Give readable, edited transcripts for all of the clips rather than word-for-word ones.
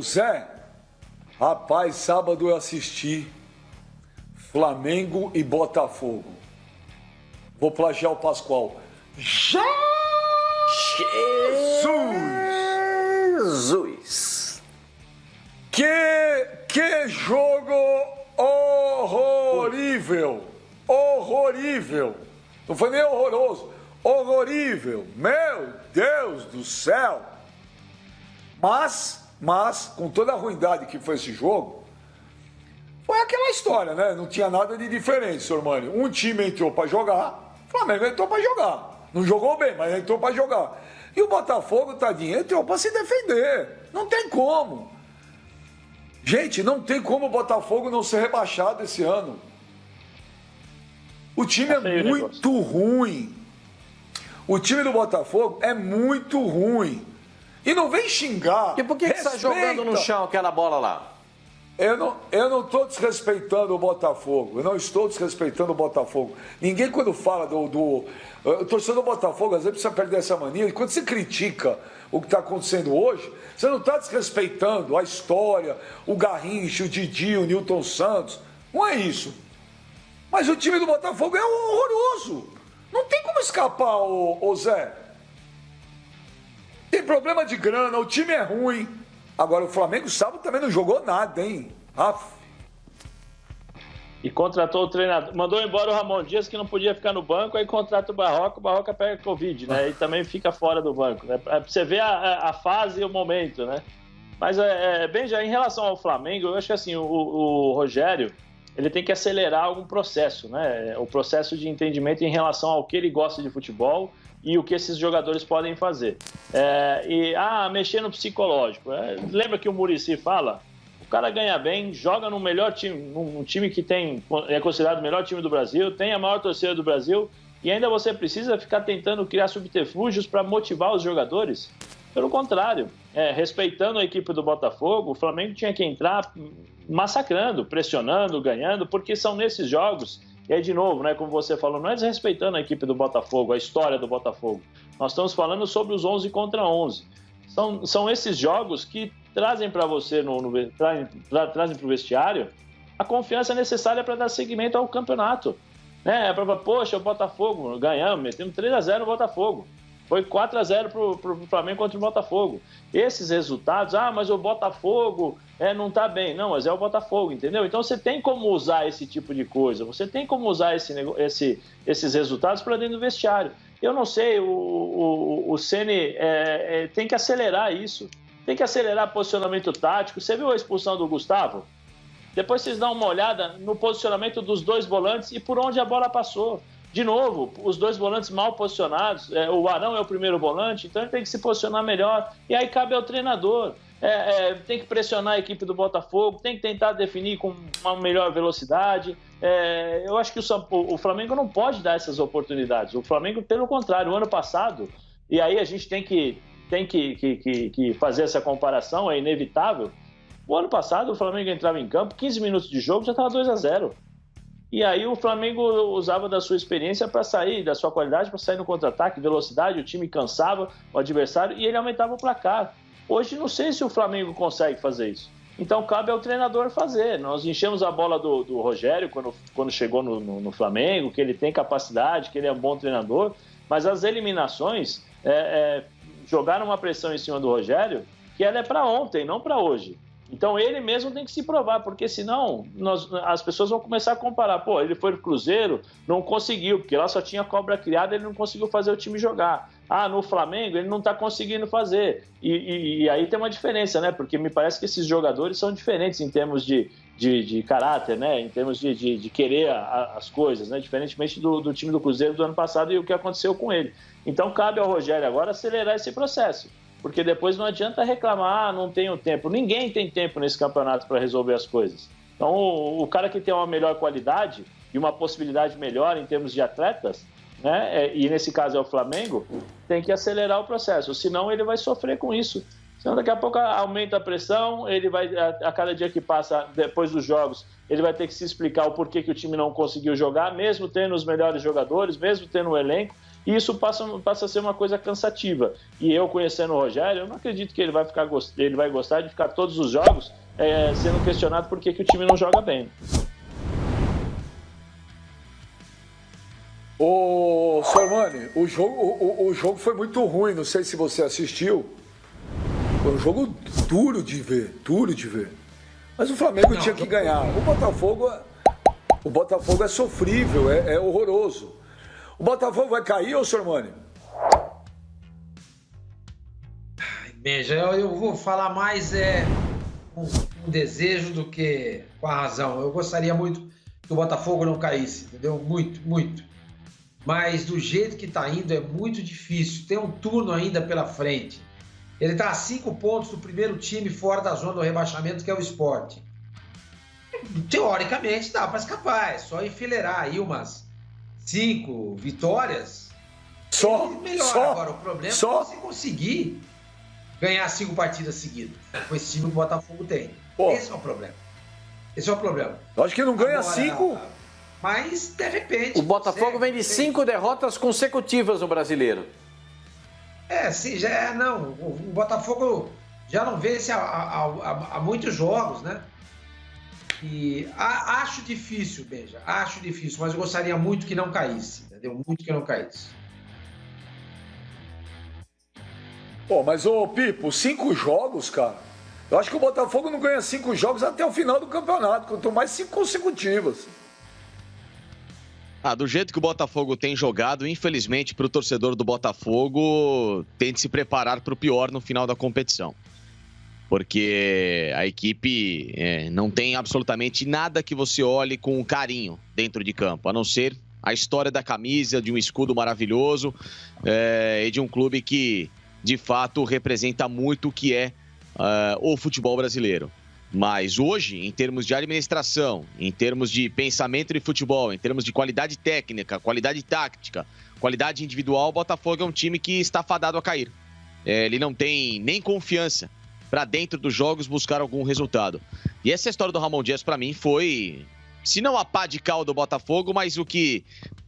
Zé, rapaz, sábado eu assisti Flamengo e Botafogo. Vou plagiar o Pascoal. Jesus! Que jogo horrorível! Horrorível! Não foi nem horroroso, horrorível! Meu Deus do céu! Mas, com toda a ruindade que foi esse jogo, foi aquela história, né? Não tinha nada de diferente, senhor Mani. Um time entrou para jogar, o Flamengo entrou para jogar. Não jogou bem, mas entrou para jogar. E o Botafogo, tadinho, entrou para se defender. Não tem como. Gente, não tem como o Botafogo não ser rebaixado esse ano. O time é muito ruim. O time do Botafogo é muito ruim. E não vem xingar. E por que você está jogando no chão aquela bola lá? Eu não estou desrespeitando o Botafogo. Eu não estou desrespeitando o Botafogo. Ninguém, quando fala o torcedor do Botafogo, às vezes precisa perder essa mania. E quando você critica o que está acontecendo hoje, você não está desrespeitando a história, o Garrincha, o Didi, o Nilton Santos. Não é isso. Mas o time do Botafogo é horroroso. Não tem como escapar, ô Zé. Tem problema de grana, o time é ruim. Agora, o Flamengo sábado também não jogou nada, hein? E contratou o treinador. Mandou embora o Ramon Dias, que não podia ficar no banco, aí contrata o Barroca pega Covid, né? E também fica fora do banco, né? Pra você ver a fase e o momento, né? Mas, bem, já em relação ao Flamengo, eu acho que assim, o Rogério, ele tem que acelerar algum processo, né? O processo de entendimento em relação ao que ele gosta de futebol e o que esses jogadores podem fazer. Mexer no psicológico. Lembra que o Muricy fala? O cara ganha bem, joga no melhor time, num time que é considerado o melhor time do Brasil, tem a maior torcida do Brasil, e ainda você precisa ficar tentando criar subterfúgios para motivar os jogadores? Pelo contrário, respeitando a equipe do Botafogo, o Flamengo tinha que entrar massacrando, pressionando, ganhando, porque são nesses jogos. E aí, de novo, né, como você falou, não é desrespeitando a equipe do Botafogo, a história do Botafogo. Nós estamos falando sobre os 11 contra 11. São esses jogos que trazem para você, trazem para o vestiário, a confiança necessária para dar seguimento ao campeonato. Né? Poxa, o Botafogo, ganhamos, metemos 3-0 no Botafogo. Foi 4-0 para o Flamengo contra o Botafogo. Esses resultados, mas o Botafogo não está bem. Não, mas é o Botafogo, entendeu? Então você tem como usar esse tipo de coisa, você tem como usar esses resultados para dentro do vestiário. Eu não sei, o Ceni tem que acelerar isso, tem que acelerar posicionamento tático. Você viu a expulsão do Gustavo? Depois vocês dão uma olhada no posicionamento dos dois volantes e por onde a bola passou. De novo, os dois volantes mal posicionados, o Arão é o primeiro volante, então ele tem que se posicionar melhor, e aí cabe ao treinador. Tem que pressionar a equipe do Botafogo, tem que tentar definir com uma melhor velocidade. Eu acho que o Flamengo não pode dar essas oportunidades. O Flamengo, pelo contrário, o ano passado, e aí a gente tem que fazer essa comparação, é inevitável. O ano passado o Flamengo entrava em campo, 15 minutos de jogo, já estava 2-0. E aí o Flamengo usava da sua experiência para sair, da sua qualidade para sair no contra-ataque, velocidade, o time cansava o adversário e ele aumentava o placar. Hoje não sei se o Flamengo consegue fazer isso. Então cabe ao treinador fazer. Nós enchemos a bola do Rogério quando chegou no Flamengo, que ele tem capacidade, que ele é um bom treinador, mas as eliminações jogaram uma pressão em cima do Rogério que ela é para ontem, não para hoje. Então ele mesmo tem que se provar, porque senão as pessoas vão começar a comparar. Ele foi pro Cruzeiro, não conseguiu, porque lá só tinha cobra criada, ele não conseguiu fazer o time jogar. No Flamengo ele não está conseguindo fazer. E aí tem uma diferença, né? Porque me parece que esses jogadores são diferentes em termos de caráter, né? Em termos de querer as coisas, né? Diferentemente do time do Cruzeiro do ano passado e o que aconteceu com ele. Então cabe ao Rogério agora acelerar esse processo. Porque depois não adianta reclamar, não tenho tempo. Ninguém tem tempo nesse campeonato para resolver as coisas. Então, o cara que tem uma melhor qualidade e uma possibilidade melhor em termos de atletas, né, e nesse caso é o Flamengo, tem que acelerar o processo, senão ele vai sofrer com isso. Senão daqui a pouco aumenta a pressão, ele vai, a cada dia que passa depois dos jogos, ele vai ter que se explicar o porquê que o time não conseguiu jogar, mesmo tendo os melhores jogadores, mesmo tendo o elenco. e isso passa a ser uma coisa cansativa. E eu, conhecendo o Rogério, eu não acredito que ele vai gostar de ficar todos os jogos sendo questionado por que o time não joga bem. Ô, Sormani, o jogo foi muito ruim, não sei se você assistiu. Foi um jogo duro de ver. Mas o Flamengo tinha que ganhar. O Botafogo é sofrível, é horroroso. O Botafogo vai cair, ô Sormani? Beija, eu vou falar mais com desejo do que com a razão. Eu gostaria muito que o Botafogo não caísse, entendeu? Muito. Mas do jeito que está indo é muito difícil. Tem um turno ainda pela frente. Ele está a 5 pontos do primeiro time fora da zona do rebaixamento, que é o Sport. Teoricamente dá para escapar, é só enfileirar aí umas 5 vitórias. Melhor. Agora, o problema é você conseguir ganhar 5 partidas seguidas com esse time que o Botafogo tem. Esse é o problema. Eu acho que não ganha 5. Mas, de repente... O Botafogo vem de 5 derrotas consecutivas no Brasileiro. Sim, não. O Botafogo já não vence há muitos jogos, né? E acho difícil, Benja. Acho difícil, mas eu gostaria muito que não caísse, entendeu? Muito que não caísse. Mas, ô Pipo, 5 jogos, cara. Eu acho que o Botafogo não ganha 5 jogos até o final do campeonato, quanto mais 5 consecutivas. Do jeito que o Botafogo tem jogado, infelizmente, para o torcedor do Botafogo, tem de se preparar para o pior no final da competição. Porque a equipe não tem absolutamente nada que você olhe com carinho dentro de campo, a não ser a história da camisa, de um escudo maravilhoso e de um clube que, de fato, representa muito o que é o futebol brasileiro. Mas hoje, em termos de administração, em termos de pensamento de futebol, em termos de qualidade técnica, qualidade tática, qualidade individual, o Botafogo é um time que está fadado a cair. Ele não tem nem confiança para dentro dos jogos buscar algum resultado. E essa história do Ramon Dias, para mim, foi, se não a pá de cal do Botafogo, mas o que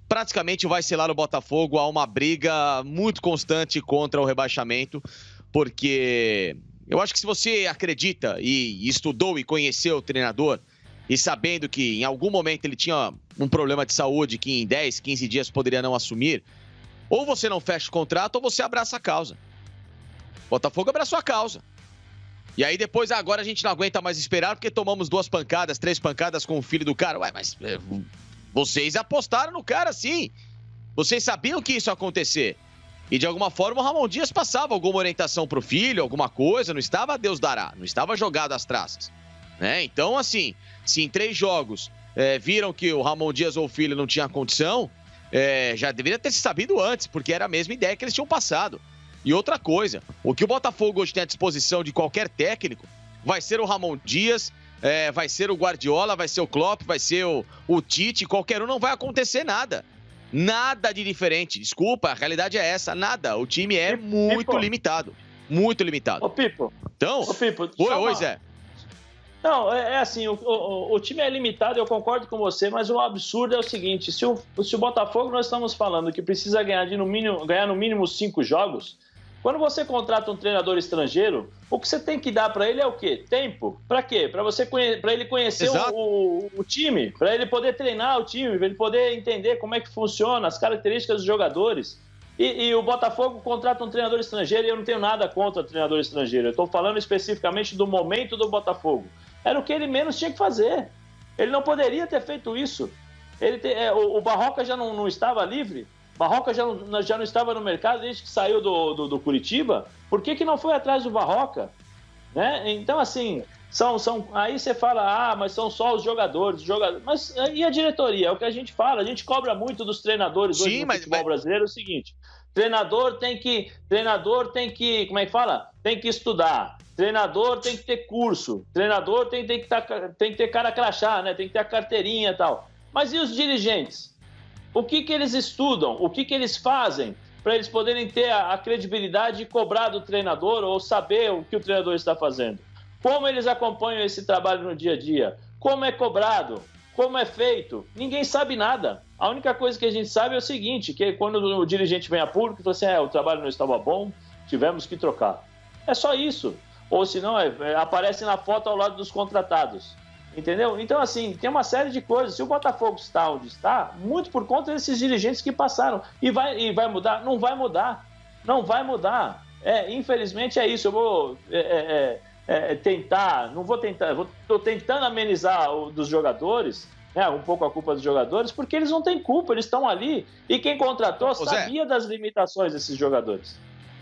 praticamente vai selar o Botafogo a uma briga muito constante contra o rebaixamento, porque... Eu acho que se você acredita e estudou e conheceu o treinador e sabendo que em algum momento ele tinha um problema de saúde que em 10, 15 dias poderia não assumir, ou você não fecha o contrato ou você abraça a causa. O Botafogo abraçou a causa. E aí depois, agora a gente não aguenta mais esperar porque tomamos 2 pancadas, 3 pancadas com o filho do cara. Mas vocês apostaram no cara sim. Vocês sabiam que isso ia acontecer. E de alguma forma o Ramon Dias passava alguma orientação pro filho, alguma coisa, não estava Deus dará, não estava jogado às traças. Então, assim, se em 3 jogos viram que o Ramon Dias ou o filho não tinha condição, já deveria ter se sabido antes, porque era a mesma ideia que eles tinham passado. E outra coisa, o que o Botafogo hoje tem à disposição de qualquer técnico vai ser o Ramon Dias, vai ser o Guardiola, vai ser o Klopp, vai ser o Tite, qualquer um, não vai acontecer nada. Nada de diferente. Desculpa, a realidade é essa. Nada. O time é muito limitado. Muito limitado. Ô, Pipo. Então... Ô, Pipo. Oi, Zé. Não, assim, o time é limitado, eu concordo com você, mas o absurdo é o seguinte, se o Botafogo, nós estamos falando que precisa ganhar no mínimo 5 jogos, quando você contrata um treinador estrangeiro, o que você tem que dar para ele é o quê? Tempo. Para quê? Para ele conhecer o time, para ele poder treinar o time, para ele poder entender como é que funciona, as características dos jogadores. E o Botafogo contrata um treinador estrangeiro e eu não tenho nada contra o treinador estrangeiro. Eu estou falando especificamente do momento do Botafogo. Era o que ele menos tinha que fazer. Ele não poderia ter feito isso. O Barroca já não estava livre? Barroca já não estava no mercado desde que saiu do Curitiba? Por que não foi atrás do Barroca? Então, assim, aí você fala, mas são só os jogadores. Mas e a diretoria? É o que a gente fala. A gente cobra muito dos treinadores hoje no futebol brasileiro. É o seguinte, treinador tem que, como é que fala? Tem que estudar. Treinador tem que ter curso. Treinador tem que ter cara crachá, né? Tem que ter a carteirinha e tal. Mas e os dirigentes? O que eles estudam? O que eles fazem para eles poderem ter a credibilidade de cobrar do treinador ou saber o que o treinador está fazendo? Como eles acompanham esse trabalho no dia a dia? Como é cobrado? Como é feito? Ninguém sabe nada. A única coisa que a gente sabe é o seguinte, que quando o dirigente vem a público e fala assim, o trabalho não estava bom, tivemos que trocar. É só isso. Ou senão, aparece na foto ao lado dos contratados. Entendeu? Então, assim, tem uma série de coisas. Se o Botafogo está onde está, muito por conta desses dirigentes que passaram. E vai mudar? Não vai mudar. Não vai mudar. Infelizmente é isso. Eu vou tentar, não vou tentar, estou tentando amenizar dos jogadores, né, um pouco a culpa dos jogadores, porque eles não têm culpa, eles estão ali. E quem contratou sabia das limitações desses jogadores.